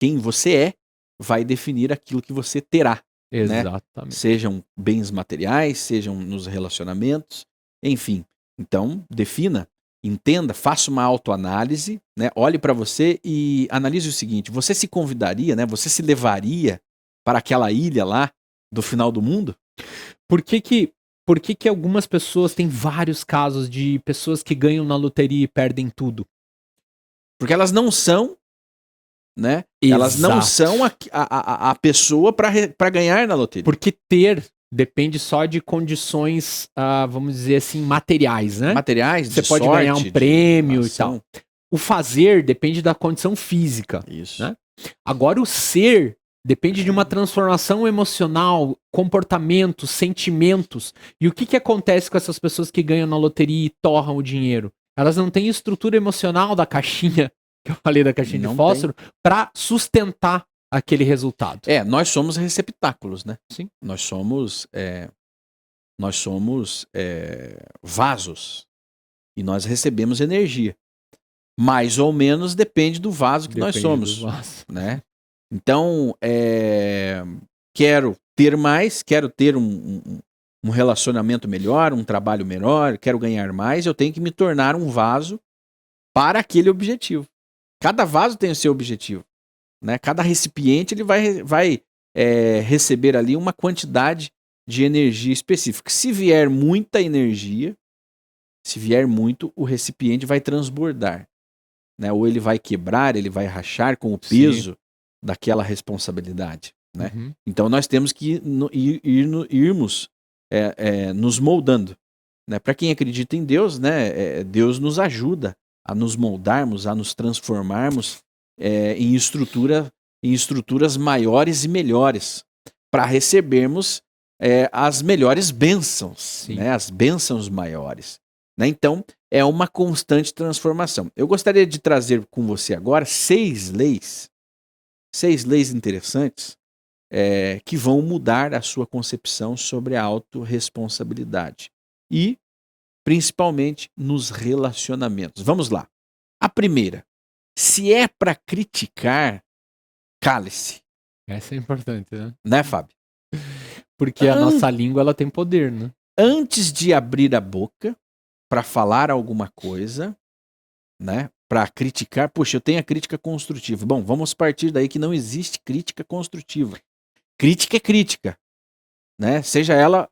quem você é vai definir aquilo que você terá, né? Exatamente. Sejam bens materiais, sejam nos relacionamentos, enfim. Então, defina, entenda, faça uma autoanálise, né? Olhe para você e analise o seguinte: você se convidaria, né? Você se levaria para aquela ilha lá do final do mundo? Por que que algumas pessoas têm vários casos de pessoas que ganham na loteria e perdem tudo? Porque elas não são, né? Elas não Exato. são a pessoa para ganhar na loteria. Porque ter depende só de condições, vamos dizer assim, materiais, né? Materiais, Você de pode ganhar um sorte, de prêmio e tal. ação. O fazer depende da condição física, Isso. né? Agora o ser depende de uma transformação emocional, comportamentos, sentimentos. E o que que acontece com essas pessoas que ganham na loteria e torram o dinheiro? Elas não têm estrutura emocional da caixinha, que eu falei da caixinha de Não fósforo, para sustentar aquele resultado. Nós somos receptáculos, né? Sim. Nós somos vasos e nós recebemos energia. Mais ou menos depende do vaso que nós Depende do somos, vaso. né? Então, quero ter mais, quero ter um relacionamento melhor, um trabalho melhor, quero ganhar mais, eu tenho que me tornar um vaso para aquele objetivo. Cada vaso tem o seu objetivo, né? Cada recipiente ele vai receber ali uma quantidade de energia específica. Se vier muita energia, se vier muito, o recipiente vai transbordar, né? Ou ele vai quebrar, ele vai rachar com o peso daquela responsabilidade, né? Uhum. Então nós temos que irmos nos moldando, né? Para quem acredita em Deus, né? Deus nos ajuda a nos moldarmos, a nos transformarmos em estruturas maiores e melhores, para recebermos as melhores bênçãos, né? As bênçãos maiores, né? Então, é uma constante transformação. Eu gostaria de trazer com você agora 6 leis interessantes que vão mudar a sua concepção sobre a autorresponsabilidade e, principalmente, nos relacionamentos. Vamos lá. A primeira, se é para criticar, cale-se. Essa é importante, né? Né, Fábio? Porque a nossa língua, ela tem poder, né? Antes de abrir a boca para falar alguma coisa, né, para criticar, poxa, eu tenho a crítica construtiva. Bom, vamos partir daí que não existe crítica construtiva. Crítica é crítica, né? Seja ela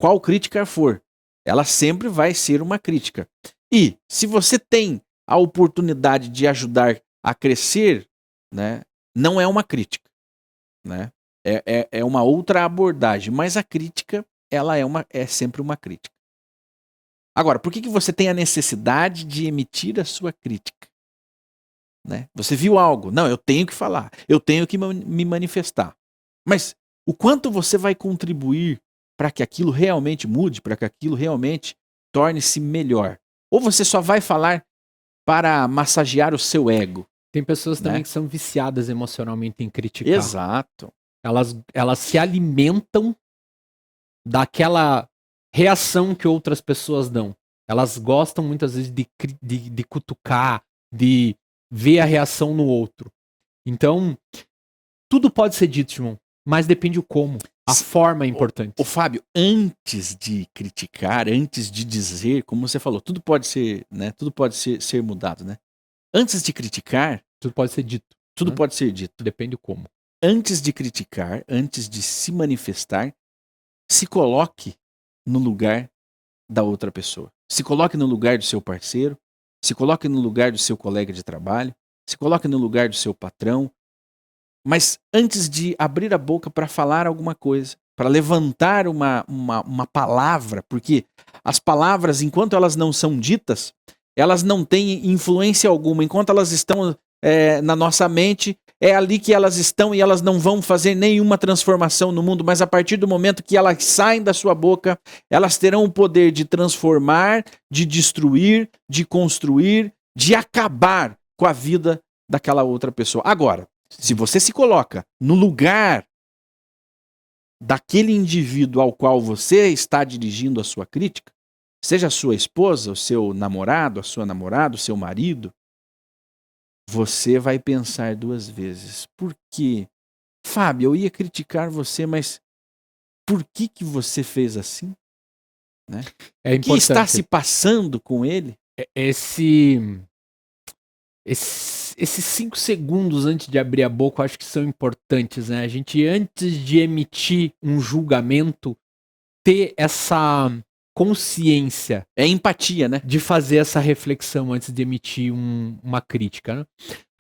qual crítica for, ela sempre vai ser uma crítica. E se você tem a oportunidade de ajudar a crescer, né, não é uma crítica, né? É uma outra abordagem, mas a crítica, ela é sempre uma crítica. Agora, por que você tem a necessidade de emitir a sua crítica? Né? Você viu algo? Não, eu tenho que falar, eu tenho que me manifestar. Mas o quanto você vai contribuir para que aquilo realmente mude, para que aquilo realmente torne-se melhor? Ou você só vai falar para massagear o seu ego? Tem pessoas também Né? que são viciadas emocionalmente em criticar. Exato. Elas se alimentam daquela reação que outras pessoas dão. Elas gostam muitas vezes de cutucar, de ver a reação no outro. Então, tudo pode ser dito, Simão, mas depende o como. A forma é importante. O Fábio, antes de criticar, antes de dizer, como você falou, tudo pode ser, né? Tudo pode ser mudado, né? Antes de criticar, tudo pode ser dito. Tudo pode ser dito. Depende o como. Antes de criticar, antes de se manifestar, se coloque no lugar da outra pessoa. Se coloque no lugar do seu parceiro, se coloque no lugar do seu colega de trabalho, se coloque no lugar do seu patrão. Mas antes de abrir a boca para falar alguma coisa, para levantar uma palavra, porque as palavras, enquanto elas não são ditas, elas não têm influência alguma. Enquanto elas estão na nossa mente, é ali que elas estão e elas não vão fazer nenhuma transformação no mundo, mas a partir do momento que elas saem da sua boca, elas terão o poder de transformar, de destruir, de construir, de acabar com a vida daquela outra pessoa. Agora, se você se coloca no lugar daquele indivíduo ao qual você está dirigindo a sua crítica, seja a sua esposa, o seu namorado, a sua namorada, o seu marido, você vai pensar 2 vezes. Por quê? Fábio, eu ia criticar você, mas por que você fez assim? Né? É O que está importante. se passando com ele? Esses 5 segundos antes de abrir a boca, eu acho que são importantes, né? A gente, antes de emitir um julgamento, ter essa consciência É empatia, né? de fazer essa reflexão antes de emitir uma crítica, né?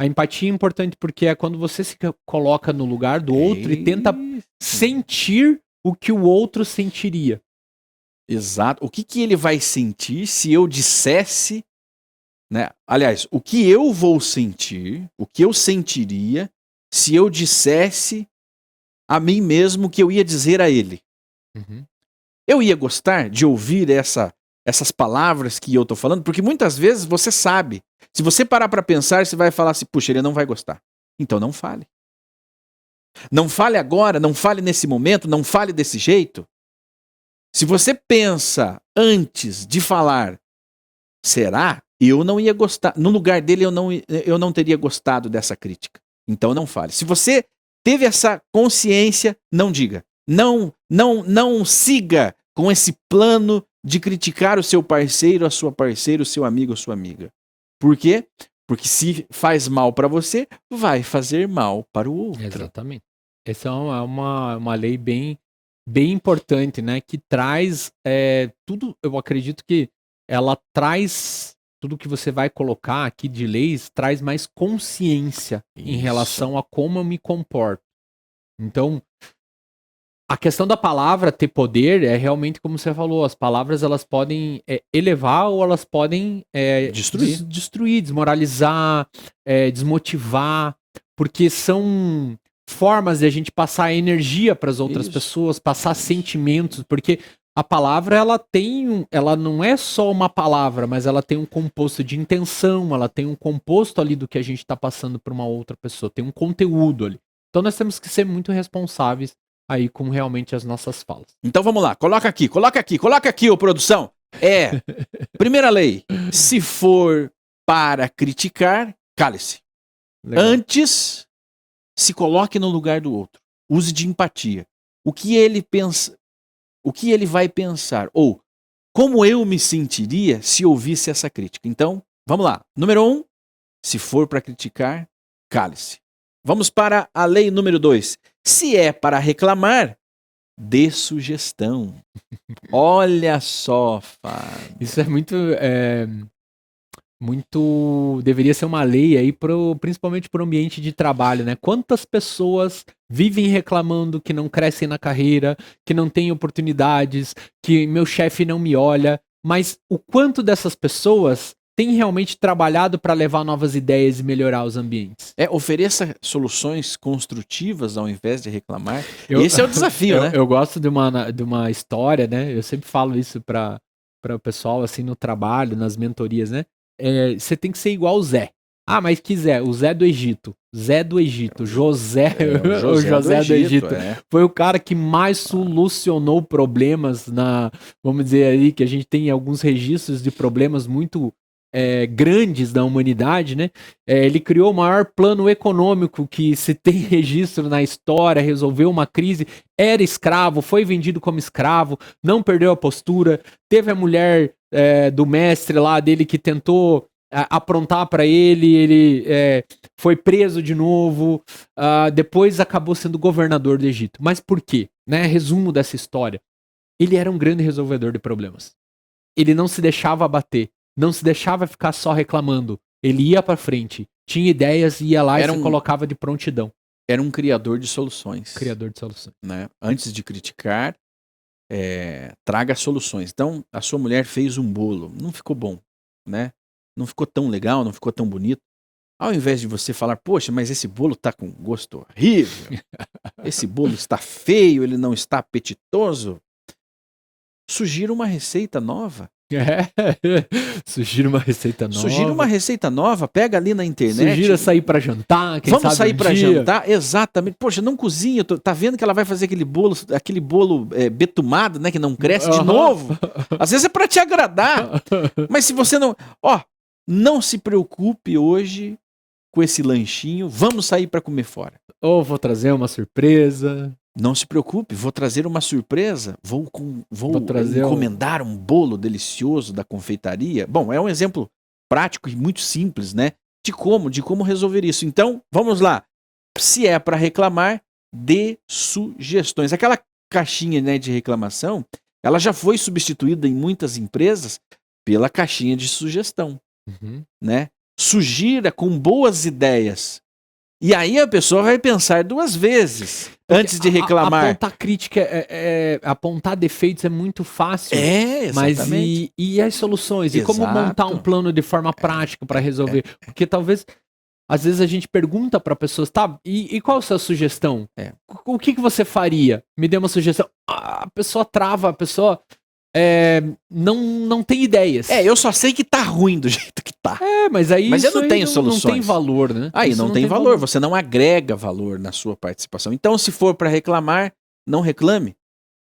A empatia é importante porque é quando você se coloca no lugar do outro e tenta sentir o que o outro sentiria. Exato. O que ele vai sentir se eu dissesse, né? Aliás, o que eu vou sentir, o que eu sentiria se eu dissesse a mim mesmo o que eu ia dizer a ele? Uhum. Eu ia gostar de ouvir essas palavras que eu tô falando, porque muitas vezes você sabe. Se você parar para pensar, você vai falar assim, puxa, ele não vai gostar. Então não fale. Não fale agora, não fale nesse momento, não fale desse jeito. Se você pensa antes de falar, será? Eu não ia gostar. No lugar dele, eu não teria gostado dessa crítica. Então não fale. Se você teve essa consciência, não diga. Não siga com esse plano de criticar o seu parceiro, a sua parceira, o seu amigo, a sua amiga. Por quê? Porque se faz mal para você, vai fazer mal para o outro. Exatamente. Essa é uma lei bem importante, né? Que traz tudo. Eu acredito que ela traz tudo que você vai colocar aqui de leis, traz mais consciência em relação a como eu me comporto. Então, a questão da palavra ter poder é realmente como você falou, as palavras elas podem elevar ou elas podem destruir, desmoralizar, desmotivar, porque são formas de a gente passar energia para as outras pessoas, passar sentimentos, porque a palavra ela não é só uma palavra, mas ela tem um composto de intenção, ela tem um composto ali do que a gente está passando para uma outra pessoa, tem um conteúdo ali. Então nós temos que ser muito responsáveis aí com realmente as nossas falas. Então vamos lá, coloca aqui, ô produção. Primeira lei, se for para criticar, cale-se. Antes, se coloque no lugar do outro. Use de empatia. O que ele pensa, o que ele vai pensar, ou como eu me sentiria se ouvisse essa crítica. Então, vamos lá. Número 1, se for para criticar, cale-se. Vamos para a lei número 2. Se é para reclamar, dê sugestão. Olha só, Fábio. Isso é muito deveria ser uma lei aí principalmente para o ambiente de trabalho, né? Quantas pessoas vivem reclamando que não crescem na carreira, que não têm oportunidades, que meu chefe não me olha, mas o quanto dessas pessoas tem realmente trabalhado para levar novas ideias e melhorar os ambientes? Ofereça soluções construtivas ao invés de reclamar. Esse é o desafio, né? Eu gosto de uma história, né? Eu sempre falo isso para o pessoal, assim, no trabalho, nas mentorias, né? Você tem que ser igual o Zé. Ah, mas que Zé? O Zé do Egito. Zé do Egito. José do Egito. Foi o cara que mais solucionou problemas vamos dizer aí, que a gente tem alguns registros de problemas muito grandes da humanidade, né? Ele criou o maior plano econômico que se tem registro na história, resolveu uma crise, era escravo, foi vendido como escravo, não perdeu a postura, teve a mulher do mestre lá dele que tentou aprontar para ele foi preso de novo, depois acabou sendo governador do Egito. Mas por quê? Né? Resumo dessa história. Ele era um grande resolvedor de problemas. Ele não se deixava abater. Não se deixava ficar só reclamando. Ele ia pra frente, tinha ideias, ia lá e se colocava de prontidão. Era um criador de soluções. Criador de soluções. Né? Antes de criticar, traga soluções. Então, a sua mulher fez um bolo. Não ficou bom, né? Não ficou tão legal, não ficou tão bonito. Ao invés de você falar, poxa, mas esse bolo tá com gosto horrível. Esse bolo está feio, ele não está apetitoso. Sugira uma receita nova. Sugira uma receita nova. Sugira uma receita nova, pega ali na internet. Sugira sair pra jantar. Vamos sair pra jantar, exatamente. Poxa, não cozinha, tá vendo que ela vai fazer aquele bolo betumado, né, que não cresce de novo. Às vezes é pra te agradar. Mas se você não... não se preocupe hoje com esse lanchinho, vamos sair para comer fora. Ou vou trazer uma surpresa. Não se preocupe, vou trazer uma surpresa, vou trazer encomendar um bolo delicioso da confeitaria. Bom, é um exemplo prático e muito simples, né? De como resolver isso. Então, vamos lá. Se é para reclamar, dê sugestões. Aquela caixinha, né, de reclamação, ela já foi substituída em muitas empresas pela caixinha de sugestão, né? Sugira com boas ideias. E aí a pessoa vai pensar 2 vezes antes de reclamar. Apontar crítica, apontar defeitos é muito fácil. Exatamente. Mas e as soluções? E como montar um plano de forma prática para resolver? Porque talvez, às vezes a gente pergunta para pessoas, tá, e qual a sua sugestão? O que você faria? Me dê uma sugestão. A pessoa trava, a pessoa não tem ideias. Eu só sei que tá ruim do jeito que tá. Mas eu não tenho soluções. Não tem valor, né? Aí não tem valor, você não agrega valor na sua participação. Então, se for para reclamar, não reclame,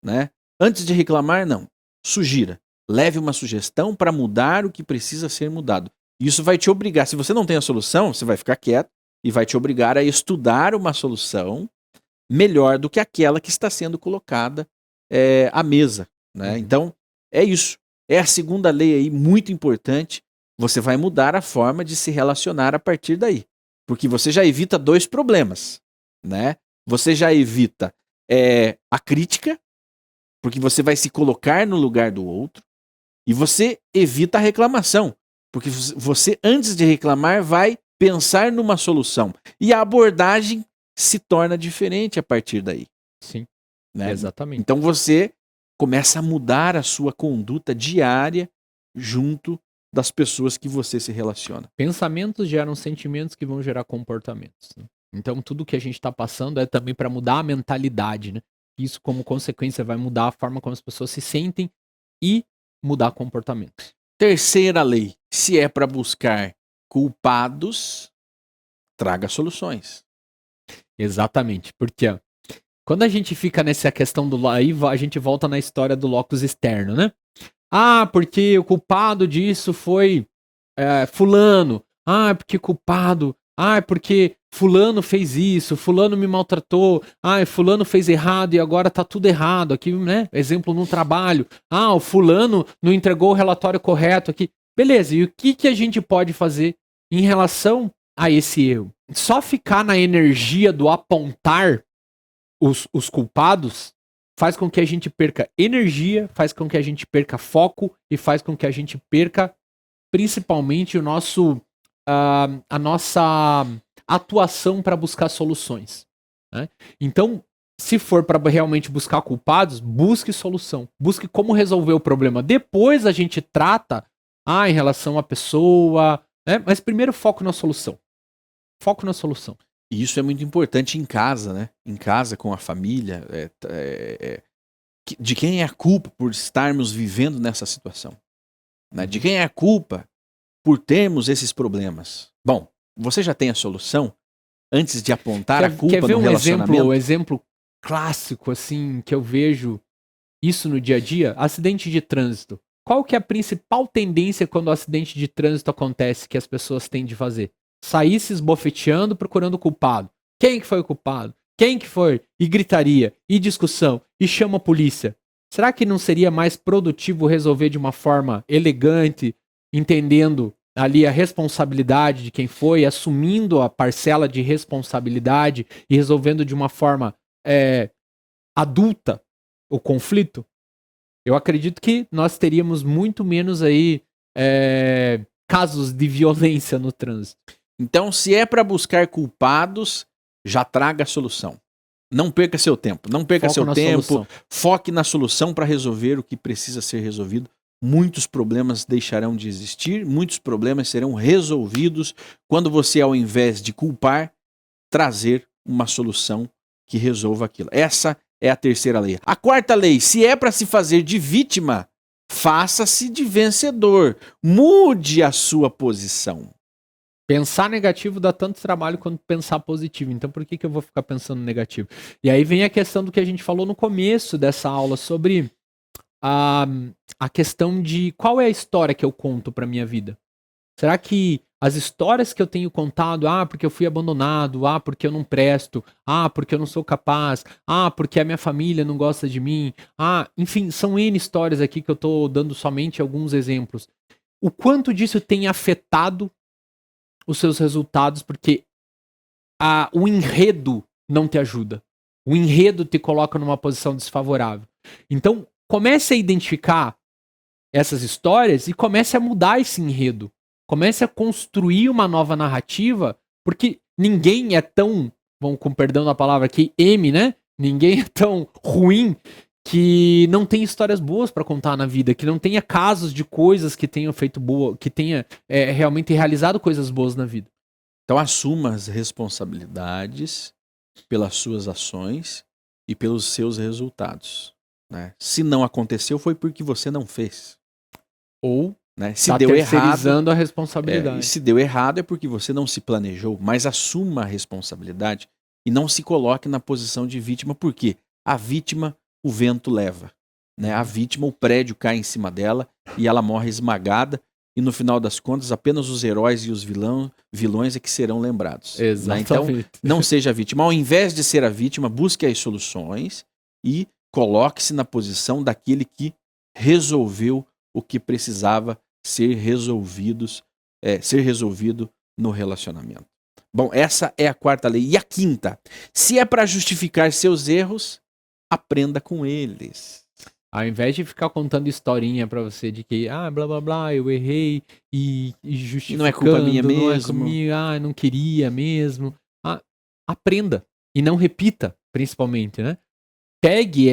né? Antes de reclamar, não. Sugira. Leve uma sugestão para mudar o que precisa ser mudado. Isso vai te obrigar, se você não tem a solução, você vai ficar quieto e vai te obrigar a estudar uma solução melhor do que aquela que está sendo colocada à mesa, né? Então, é isso. É a segunda lei aí, muito importante. Você vai mudar a forma de se relacionar a partir daí. Porque você já evita 2 problemas, né? Você já evita a crítica, porque você vai se colocar no lugar do outro. E você evita a reclamação, porque você, antes de reclamar, vai pensar numa solução. E a abordagem se torna diferente a partir daí. Sim, né? Exatamente. Então você começa a mudar a sua conduta diária junto das pessoas que você se relaciona. Pensamentos geram sentimentos que vão gerar comportamentos, né? Então tudo que a gente está passando é também para mudar a mentalidade, né? Isso, como consequência, vai mudar a forma como as pessoas se sentem e mudar comportamentos. Terceira lei: se é para buscar culpados, traga soluções. Exatamente, porque quando a gente fica nessa questão aí a gente volta na história do locus externo, né? Porque o culpado disso foi fulano. Porque culpado. Porque fulano fez isso, fulano me maltratou. Fulano fez errado e agora tá tudo errado aqui, né? Exemplo no trabalho. O fulano não entregou o relatório correto aqui. Beleza, e o que a gente pode fazer em relação a esse erro? Só ficar na energia do apontar os culpados faz com que a gente perca energia, faz com que a gente perca foco e faz com que a gente perca principalmente a nossa atuação para buscar soluções, né? Então, se for para realmente buscar culpados, busque solução, busque como resolver o problema. Depois a gente trata em relação à pessoa, né? Mas primeiro foco na solução. Foco na solução. E isso é muito importante em casa, né? Em casa, com a família. De quem é a culpa por estarmos vivendo nessa situação? Né? De quem é a culpa por termos esses problemas? Bom, você já tem a solução antes de apontar a culpa no relacionamento? Um exemplo clássico, assim, que eu vejo isso no dia a dia? Acidente de trânsito. Qual que é a principal tendência quando o acidente de trânsito acontece que as pessoas têm de fazer? Sair se esbofeteando, procurando o culpado. Quem que foi o culpado? Quem que foi? E gritaria, e discussão, e chama a polícia. Será que não seria mais produtivo resolver de uma forma elegante, entendendo ali a responsabilidade de quem foi, assumindo a parcela de responsabilidade e resolvendo de uma forma adulta o conflito? Eu acredito que nós teríamos muito menos aí casos de violência no trânsito. Então, se é para buscar culpados, já traga a solução. Não perca seu tempo. Não perca seu tempo. Solução. Foque na solução para resolver o que precisa ser resolvido. Muitos problemas deixarão de existir. Muitos problemas serão resolvidos quando você, ao invés de culpar, trazer uma solução que resolva aquilo. Essa é a terceira lei. A quarta lei: se é para se fazer de vítima, faça-se de vencedor. Mude a sua posição. Pensar negativo dá tanto trabalho quanto pensar positivo. Então por que eu vou ficar pensando negativo? E aí vem a questão do que a gente falou no começo dessa aula sobre a questão de qual é a história que eu conto para minha vida. Será que as histórias que eu tenho contado, porque eu fui abandonado, porque eu não presto, porque eu não sou capaz, porque a minha família não gosta de mim, enfim, são N histórias aqui que eu tô dando somente alguns exemplos. O quanto disso tem afetado os seus resultados, porque o enredo não te ajuda. O enredo te coloca numa posição desfavorável. Então, comece a identificar essas histórias e comece a mudar esse enredo. Comece a construir uma nova narrativa, porque ninguém é tão, com perdão da palavra aqui, né? Ninguém é tão ruim que não tem histórias boas para contar na vida, que não tenha casos de coisas que tenham feito boa, que tenha realmente realizado coisas boas na vida. Então assuma as responsabilidades pelas suas ações e pelos seus resultados, né? Se não aconteceu, foi porque você não fez. Ou né? Se deu errado, a responsabilidade. E se deu errado é porque você não se planejou, mas assuma a responsabilidade e não se coloque na posição de vítima, porque a vítima o vento leva, né? A vítima, o prédio cai em cima dela e ela morre esmagada, e no final das contas apenas os heróis e os vilões é que serão lembrados. Exatamente. Né? Então não seja a vítima. Ao invés de ser a vítima, busque as soluções e coloque-se na posição daquele que resolveu o que precisava ser resolvido no relacionamento. Bom, essa é a quarta lei. E a quinta: se é para justificar seus erros, aprenda com eles. Ao invés de ficar contando historinha pra você de que, blá blá blá, eu errei e justificando, não é culpa minha mesmo, não é comigo, não queria mesmo. Aprenda e não repita, principalmente, né? Pegue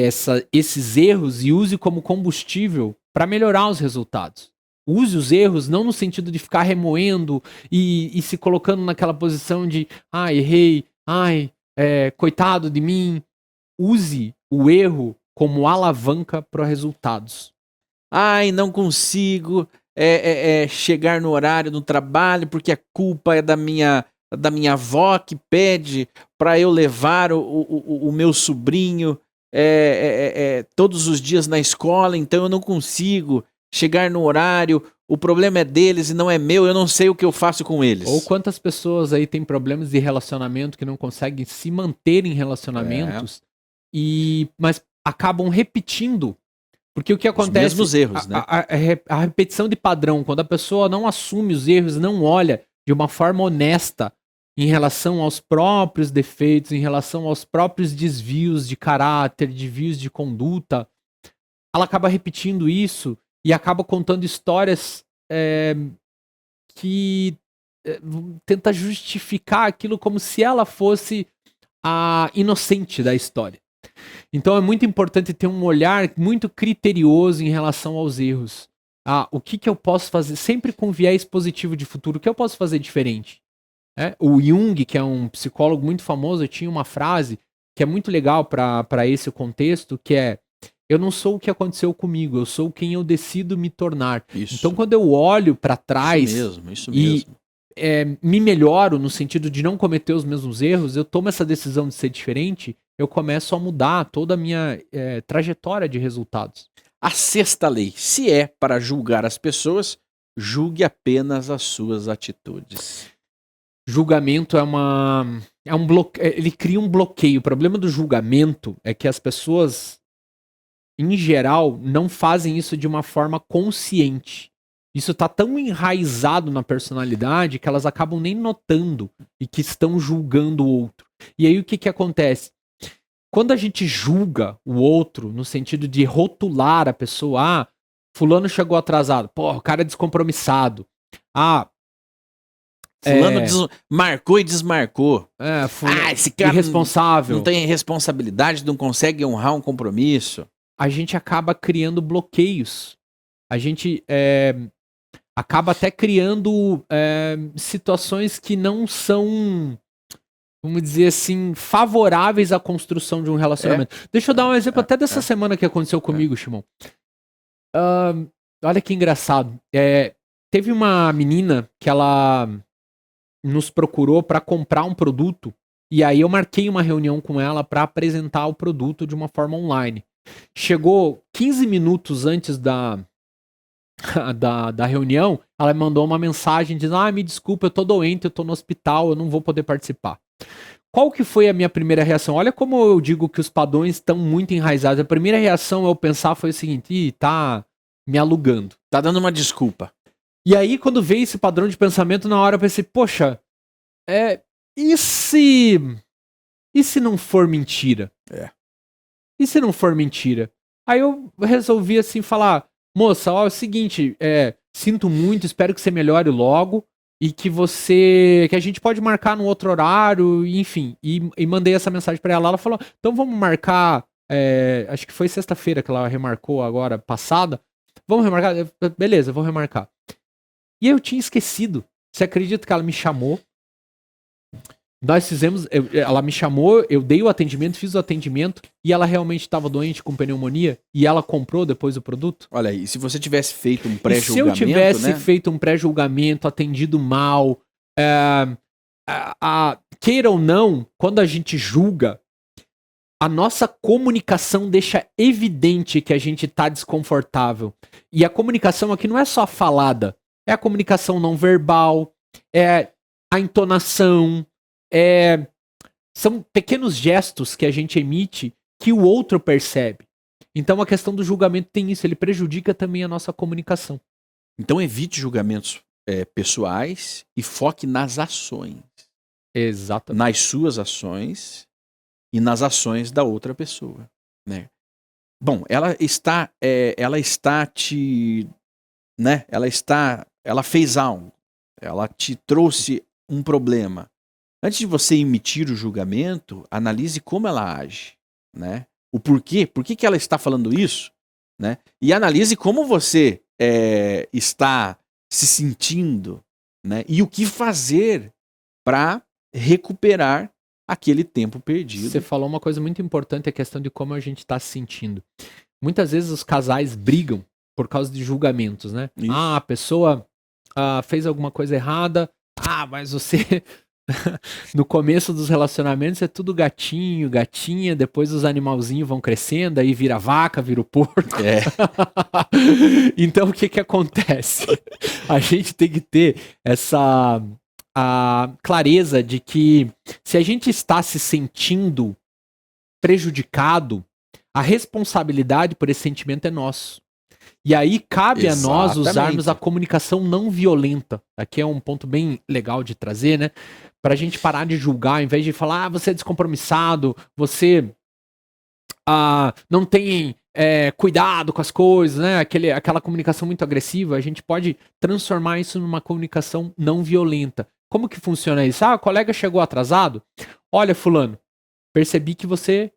esses erros e use como combustível para melhorar os resultados. Use os erros não no sentido de ficar remoendo e se colocando naquela posição de errei, coitado de mim. Use o erro como alavanca para resultados. Não consigo chegar no horário no trabalho porque a culpa é da minha avó que pede para eu levar o meu sobrinho todos os dias na escola, então eu não consigo chegar no horário, o problema é deles e não é meu, eu não sei o que eu faço com eles. Ou quantas pessoas aí têm problemas de relacionamento que não conseguem se manter em relacionamentos mas acabam repetindo, porque o que acontece... Os mesmos erros, né? A repetição de padrão, quando a pessoa não assume os erros, não olha de uma forma honesta em relação aos próprios defeitos, em relação aos próprios desvios de caráter, desvios de conduta, ela acaba repetindo isso e acaba contando histórias que tenta justificar aquilo como se ela fosse a inocente da história. Então é muito importante ter um olhar muito criterioso em relação aos erros. O que eu posso fazer, sempre com viés positivo de futuro, o que eu posso fazer diferente? O Jung, que é um psicólogo muito famoso, tinha uma frase que é muito legal para esse contexto, que é: eu não sou o que aconteceu comigo, eu sou quem eu decido me tornar. Isso. Então quando eu olho para trás isso mesmo. Me melhoro no sentido de não cometer os mesmos erros, eu tomo essa decisão de ser diferente, eu começo a mudar toda a minha trajetória de resultados. A sexta lei: se é para julgar as pessoas, julgue apenas as suas atitudes. Julgamento ele cria um bloqueio. O problema do julgamento é que as pessoas, em geral, não fazem isso de uma forma consciente. Isso tá tão enraizado na personalidade que elas acabam nem notando e que estão julgando o outro. E aí o que acontece? Quando a gente julga o outro no sentido de rotular a pessoa, fulano chegou atrasado, o cara é descompromissado. Fulano marcou e desmarcou. Esse cara irresponsável. Não tem responsabilidade, não consegue honrar um compromisso. A gente acaba criando bloqueios. A gente acaba até criando situações que não são, vamos dizer assim, favoráveis à construção de um relacionamento. Deixa eu dar um exemplo até dessa semana que aconteceu comigo, Shimon. Olha que engraçado. Teve uma menina que ela nos procurou para comprar um produto, e aí eu marquei uma reunião com ela para apresentar o produto de uma forma online. Chegou 15 minutos antes da reunião, ela me mandou uma mensagem dizendo: me desculpa, eu tô doente, eu tô no hospital, eu não vou poder participar. Qual que foi a minha primeira reação? Olha como eu digo que os padrões estão muito enraizados. A primeira reação eu pensar foi o seguinte: tá me alugando. Tá dando uma desculpa. E aí, quando veio esse padrão de pensamento, na hora eu pensei, poxa, e se não for mentira? E se não for mentira? Aí eu resolvi assim falar: moça, ó, é o seguinte, sinto muito, espero que você melhore logo e que a gente pode marcar num outro horário, enfim. E mandei essa mensagem pra ela. Ela falou: então vamos marcar, acho que foi sexta-feira que ela remarcou agora, passada. Vamos remarcar? Beleza, vou remarcar. E eu tinha esquecido. Você acredita que ela me chamou? Nós fizemos, ela me chamou, eu dei o atendimento, fiz o atendimento e ela realmente estava doente com pneumonia e ela comprou depois o produto. Olha aí, se você tivesse feito um pré-julgamento, se eu tivesse feito um pré-julgamento, atendido mal, queira ou não, quando a gente julga, a nossa comunicação deixa evidente que a gente tá desconfortável. E a comunicação aqui não é só falada, é a comunicação não verbal, é a entonação, são pequenos gestos que a gente emite que o outro percebe. Então a questão do julgamento tem isso, ele prejudica também a nossa comunicação. Então evite julgamentos pessoais e foque nas ações. Exatamente. Nas suas ações e nas ações da outra pessoa, né? Bom, ela fez algo, ela te trouxe um problema. Antes de você emitir o julgamento, analise como ela age, né? O porquê, por que ela está falando isso, né? E analise como você está se sentindo, né? E o que fazer para recuperar aquele tempo perdido. Você falou uma coisa muito importante, a questão de como a gente está se sentindo. Muitas vezes os casais brigam por causa de julgamentos, né? Isso. A pessoa fez alguma coisa errada, mas você... No começo dos relacionamentos é tudo gatinho, gatinha, depois os animalzinhos vão crescendo, aí vira vaca, vira o porco. Então o que acontece? A gente tem que ter essa clareza de que se a gente está se sentindo prejudicado, a responsabilidade por esse sentimento é nosso. E aí cabe a nós usarmos a comunicação não violenta. Aqui é um ponto bem legal de trazer, né? Pra gente parar de julgar, ao invés de falar, você é descompromissado, você não tem cuidado com as coisas, né? Aquela comunicação muito agressiva, a gente pode transformar isso numa comunicação não violenta. Como que funciona isso? O colega chegou atrasado? Olha, fulano, percebi que você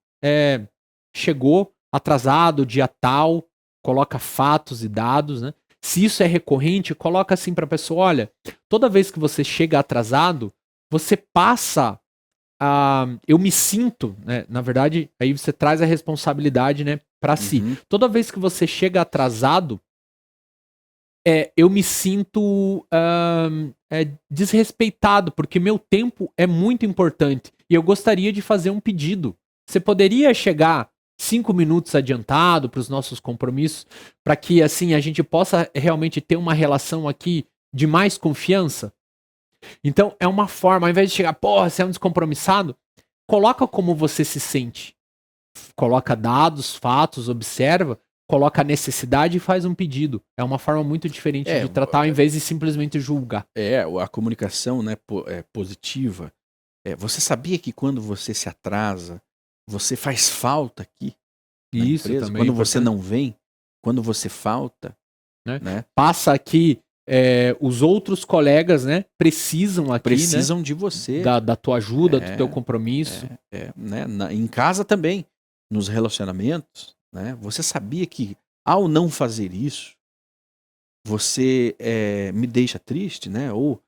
chegou atrasado, dia tal, coloca fatos e dados, né? Se isso é recorrente, coloca assim pra pessoa: olha, toda vez que você chega atrasado, você passa eu me sinto, né? Na verdade, aí você traz a responsabilidade, né, pra si. Toda vez que você chega atrasado, eu me sinto desrespeitado, porque meu tempo é muito importante e eu gostaria de fazer um pedido. Você poderia chegar 5 minutos adiantado para os nossos compromissos, para que assim a gente possa realmente ter uma relação aqui de mais confiança? Então é uma forma, ao invés de chegar, porra, você é um descompromissado, coloca como você se sente. Coloca dados, fatos, observa, coloca a necessidade e faz um pedido. É uma forma muito diferente de tratar, ao invés de simplesmente julgar. A comunicação, né, positiva. Você sabia que quando você se atrasa, você faz falta aqui? Isso empresa? Também. Quando você não vem, quando você falta, né? Passa aqui, os outros colegas, né, precisam aqui, precisam, né, de você, da tua ajuda, do teu compromisso. Né? Em casa também, nos relacionamentos, né? Você sabia que ao não fazer isso, você me deixa triste, né? Ou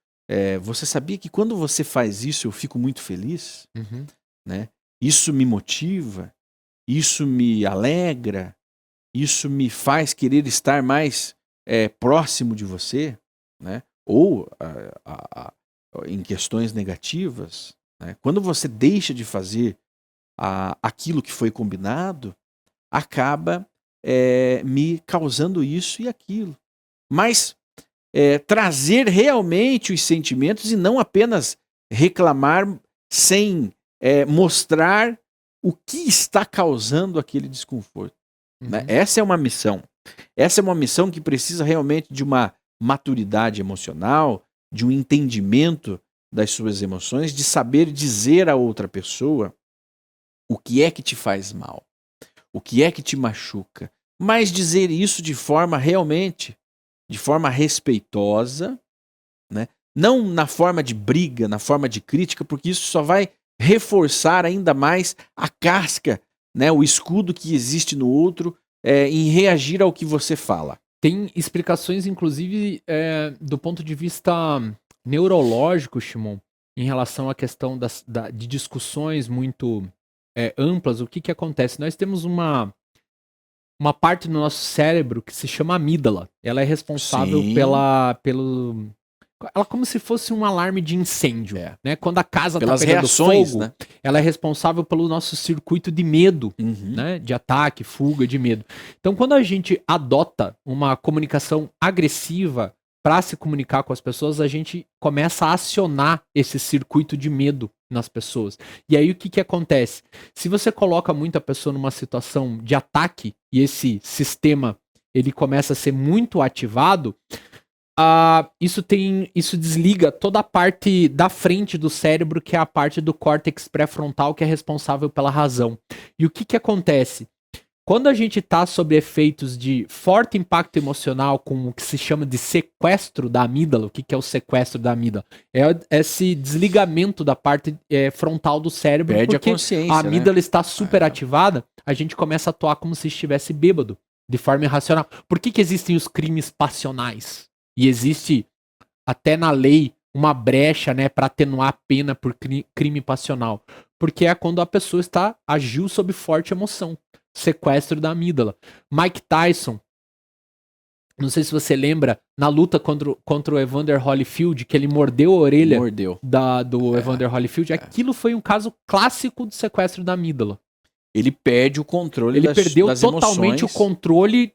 você sabia que quando você faz isso eu fico muito feliz, né? Isso me motiva, isso me alegra, isso me faz querer estar mais próximo de você, né? Ou em questões negativas, né? Quando você deixa de fazer aquilo que foi combinado, acaba me causando isso e aquilo. mas trazer realmente os sentimentos e não apenas reclamar sem mostrar o que está causando aquele desconforto. Né? Essa é uma missão. Essa é uma missão que precisa realmente de uma maturidade emocional, de um entendimento das suas emoções, de saber dizer a outra pessoa o que é que te faz mal, o que é que te machuca, mas dizer isso de forma realmente, de forma respeitosa, né? Não na forma de briga, na forma de crítica, porque isso só vai reforçar ainda mais a casca, né? O escudo que existe no outro em reagir ao que você fala. Tem explicações, inclusive, do ponto de vista neurológico, Shimon, em relação à questão de discussões muito amplas. O que acontece? Nós temos uma parte do nosso cérebro que se chama amígdala. Ela é responsável pelo... Ela é como se fosse um alarme de incêndio, né? Quando a casa está pegando reações, fogo, né? Ela é responsável pelo nosso circuito de medo, né? De ataque, fuga, de medo. Então, quando a gente adota uma comunicação agressiva para se comunicar com as pessoas, a gente começa a acionar esse circuito de medo nas pessoas. E aí o que acontece? Se você coloca muito a pessoa numa situação de ataque e esse sistema ele começa a ser muito ativado, isso desliga toda a parte da frente do cérebro, que é a parte do córtex pré-frontal, que é responsável pela razão. E o que acontece? Quando a gente está sob efeitos de forte impacto emocional, com o que se chama de sequestro da amígdala, o que é o sequestro da amígdala? É esse desligamento da parte frontal do cérebro, perde porque a consciência, a amígdala, né, está super É. ativada, a gente começa a atuar como se estivesse bêbado, de forma irracional. Por que existem os crimes passionais? E existe até na lei uma brecha, né, para atenuar a pena por crime passional. Porque é quando a pessoa agiu sob forte emoção. Sequestro da amígdala. Mike Tyson, não sei se você lembra, na luta contra o Evander Holyfield, que ele mordeu a orelha do Evander Holyfield, aquilo foi um caso clássico do sequestro da amígdala. Ele perde o controle das emoções. Ele perdeu totalmente o controle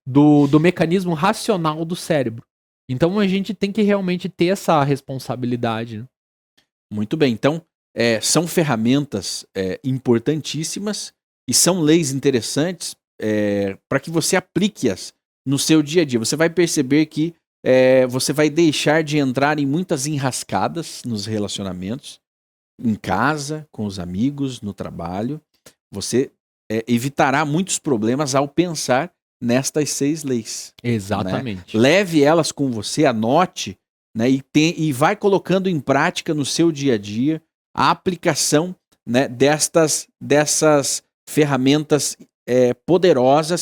do mecanismo racional do cérebro. Então a gente tem que realmente ter essa responsabilidade. Né? Muito bem, então são ferramentas importantíssimas e são leis interessantes para que você aplique-as no seu dia a dia. Você vai perceber que você vai deixar de entrar em muitas enrascadas nos relacionamentos, em casa, com os amigos, no trabalho. Você evitará muitos problemas ao pensar nestas 6 leis. Exatamente. Né? Leve elas com você, anote, né, e vai colocando em prática no seu dia a dia a aplicação, né, dessas ferramentas poderosas